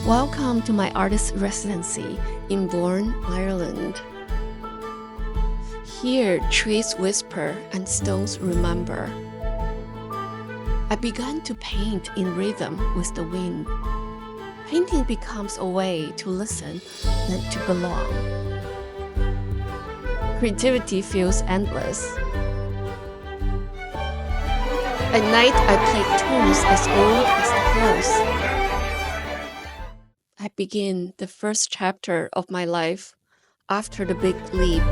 Welcome to my artist residency in Burren, Ireland. Here, trees whisper and stones remember. I began to paint in rhythm with the wind. Painting becomes a way to listen and to belong. Creativity feels endless. At night, I play tunes as old as the hills. I begin the first chapter of my life after the big leap.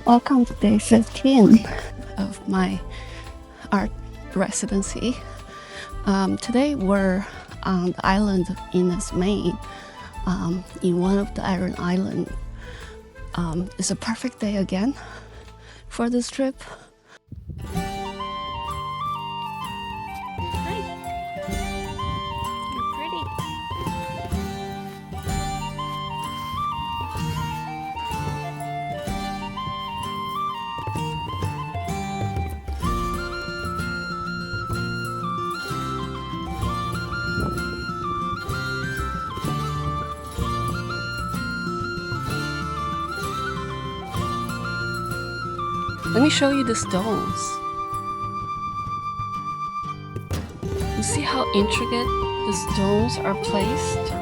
Welcome to day 15 of my art residency. Today we're on the island of Inishmaan, in one of the Aran Islands. It's a perfect day again for this trip. Let me show you the stones. You see how intricate the stones are placed?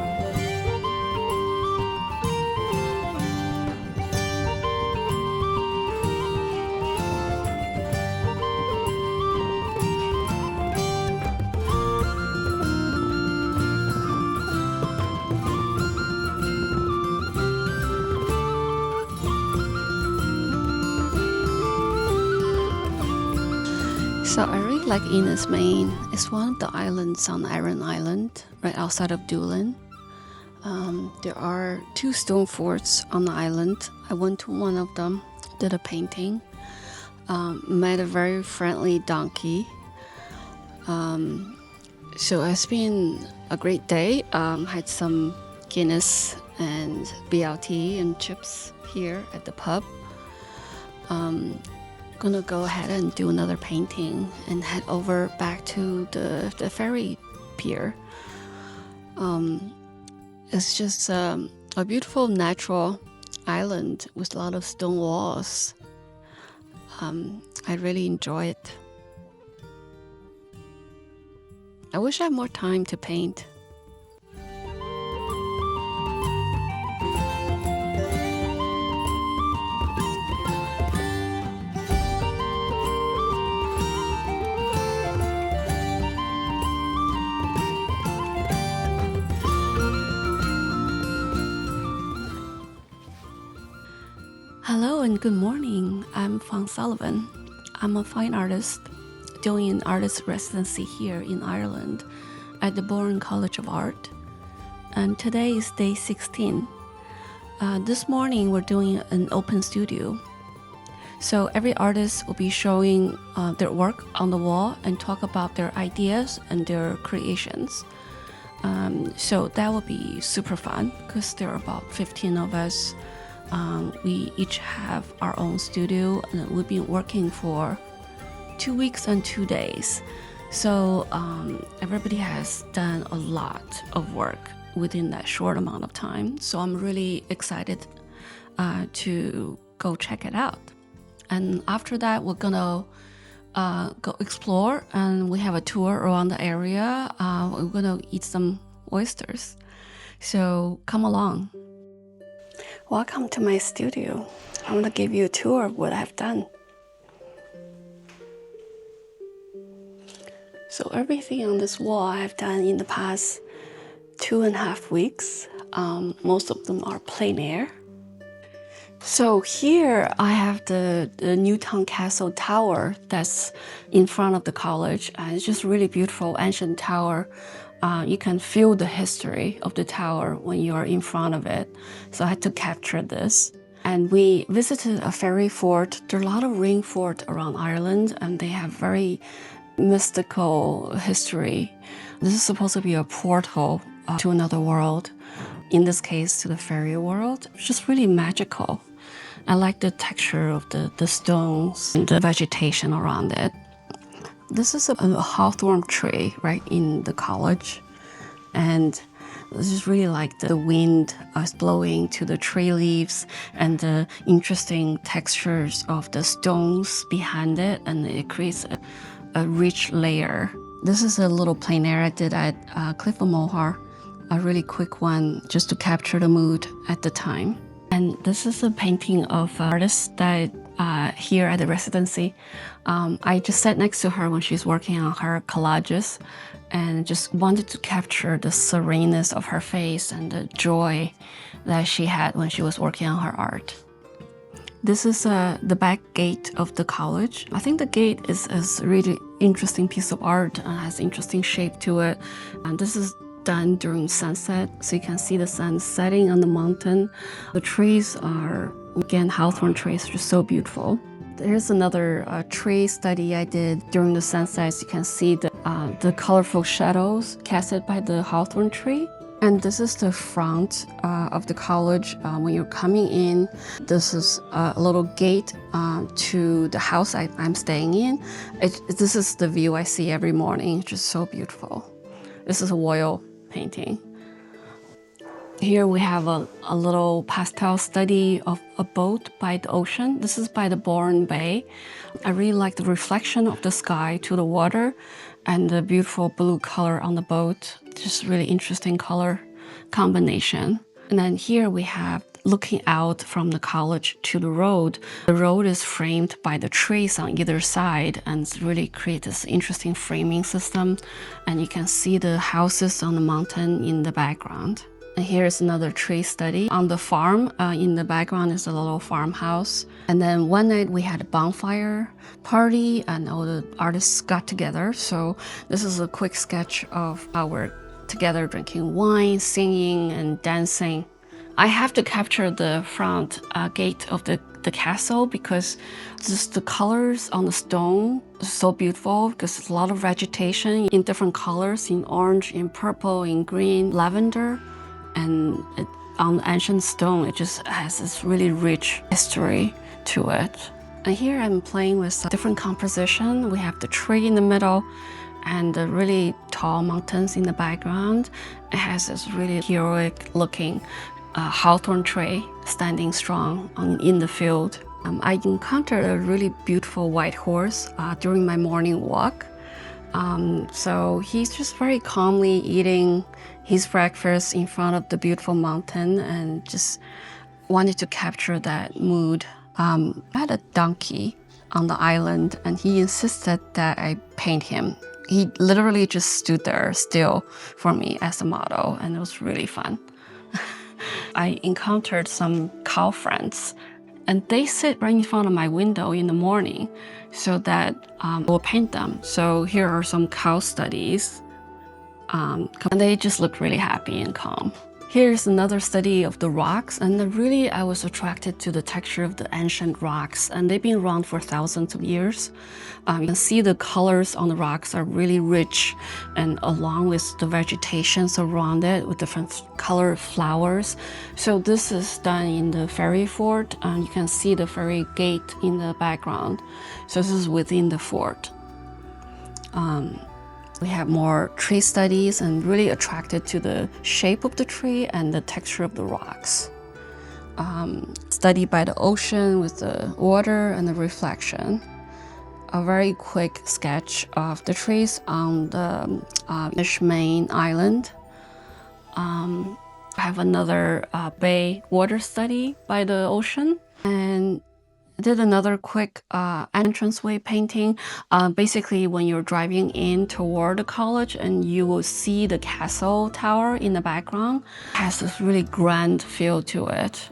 So I really like Inishmaan. It's one of the islands on Aran Island, right outside of Doolin. There are 2 stone forts on the island. I went to one of them, did a painting, met a very friendly donkey. So it's been a great day. Had some Guinness and BLT and chips here at the pub. Gonna go ahead and do another painting and head over back to the ferry pier. It's just a beautiful natural island with a lot of stone walls. I really enjoy it. I wish I had more time to paint. Hello and good morning. I'm Fang Sullivan. I'm a fine artist doing an artist residency here in Ireland at the Burren College of Art. And today is day 16. This morning we're doing an open studio. So every artist will be showing their work on the wall and talk about their ideas and their creations. So that will be super fun because there are about 15 of us. We each have our own studio, and we've been working for 2 weeks and 2 days. So everybody has done a lot of work within that short amount of time. So I'm really excited to go check it out. And after that, we're gonna go explore, and we have a tour around the area. We're gonna eat some oysters. So come along. Welcome to my studio. I'm going to give you a tour of what I've done. So everything on this wall I've done in the past 2.5 weeks. Most of them are plein air. So here I have the Newtown Castle Tower that's in front of the college. It's just really beautiful ancient tower. You can feel the history of the tower when you're in front of it. So I had to capture this. And we visited a fairy fort. There are a lot of ring forts around Ireland, and they have very mystical history. This is supposed to be a portal to another world. In this case, to the fairy world. It's just really magical. I like the texture of the stones and the vegetation around it. This is a hawthorn tree right in the college, and I just really like the wind blowing to the tree leaves and the interesting textures of the stones behind it, and it creates a rich layer. This is a little plein air I did at Cliff of Moher, a really quick one just to capture the mood at the time. And this is a painting of an artist that here at the Residency. I just sat next to her when she's working on her collages and just wanted to capture the sereneness of her face and the joy that she had when she was working on her art. This is the back gate of the college. I think the gate is a really interesting piece of art and has interesting shape to it. And this is done during sunset, so you can see the sun setting on the mountain. The trees are, again, hawthorn trees, just so beautiful. Here's another tree study I did during the sunsets. You can see the colorful shadows casted by the hawthorn tree. And this is the front of the college. When you're coming in, this is a little gate to the house I'm staying in. This is the view I see every morning, just so beautiful. This is a oil painting. Here we have a little pastel study of a boat by the ocean. This is by the Burren Bay. I really like the reflection of the sky to the water and the beautiful blue color on the boat. Just really interesting color combination. And then here we have looking out from the college to the road. The road is framed by the trees on either side and really creates this interesting framing system. And you can see the houses on the mountain in the background. And here's another tree study. On the farm, in the background is a little farmhouse. And then one night we had a bonfire party and all the artists got together. So this is a quick sketch of how we're together drinking wine, singing, and dancing. I have to capture the front gate of the castle because just the colors on the stone is so beautiful because there's a lot of vegetation in different colors, in orange, in purple, in green, lavender. And on the ancient stone, it just has this really rich history to it. And here I'm playing with different composition. We have the tree in the middle and the really tall mountains in the background. It has this really heroic looking hawthorn tree standing strong in the field. I encountered a really beautiful white horse during my morning walk. So he's just very calmly eating his breakfast in front of the beautiful mountain and just wanted to capture that mood. I had a donkey on the island and he insisted that I paint him. He literally just stood there still for me as a model, and it was really fun. I encountered some cow friends and they sit right in front of my window in the morning so that I will paint them. So here are some cow studies. And they just look really happy and calm. Here's another study of the rocks, and really I was attracted to the texture of the ancient rocks, and they've been around for thousands of years. You can see the colors on the rocks are really rich, and along with the vegetation around it with different color flowers. So this is done in the ferry fort, and you can see the ferry gate in the background. So this is within the fort. We have more tree studies and really attracted to the shape of the tree and the texture of the rocks. Study by the ocean with the water and the reflection. A very quick sketch of the trees on the Inishmaan island. I have another bay water study by the ocean. And I did another quick entranceway painting. Basically, when you're driving in toward the college and you will see the castle tower in the background, it has this really grand feel to it.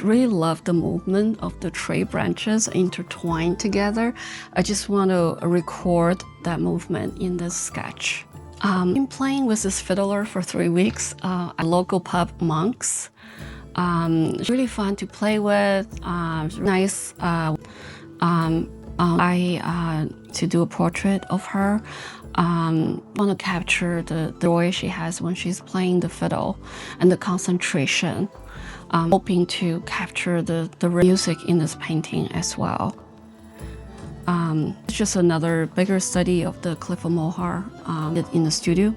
Really love the movement of the tree branches intertwined together. I just want to record that movement in this sketch. I've been playing with this fiddler for 3 weeks at local pub Monks. It's really fun to play with, nice. To do a portrait of her. Want to capture the joy she has when she's playing the fiddle and the concentration. Hoping to capture the music in this painting as well. It's just another bigger study of the Cliff of Moher in the studio.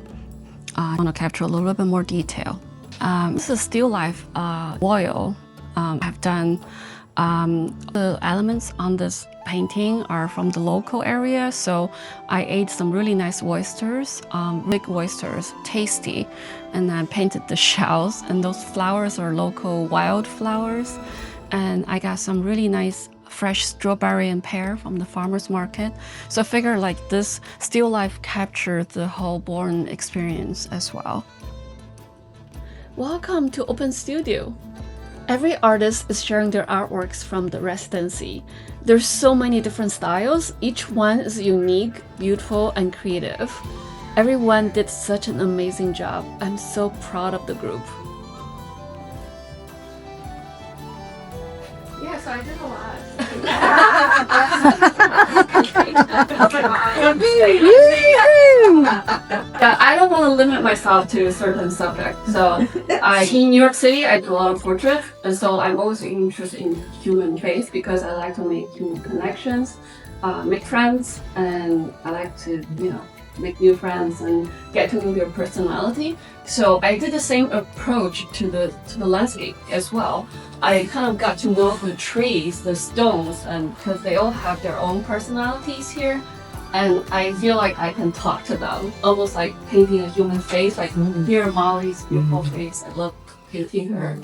I want to capture a little bit more detail. This is still life oil. I've done the elements on this painting are from the local area, so I ate some really nice oysters, big oysters, tasty, and I painted the shells, and those flowers are local wildflowers, and I got some really nice fresh strawberry and pear from the farmer's market. So I figure like this still life captured the whole Burren experience as well. Welcome to Open Studio. Every artist is sharing their artworks from the Residency. There's so many different styles. Each one is unique, beautiful, and creative. Everyone did such an amazing job. I'm so proud of the group. Yes, I did a lot. I don't want to limit myself to a certain subject. So in New York City, I do a lot of portraits, and so I'm always interested in human face because I like to make human connections, make friends, and I like to, make new friends and get to know their personality. So I did the same approach to the landscape as well. I kind of got to know the trees, the stones, and because they all have their own personalities here. And I feel like I can talk to them, almost like painting a human face, like here Molly's beautiful face. I love painting her.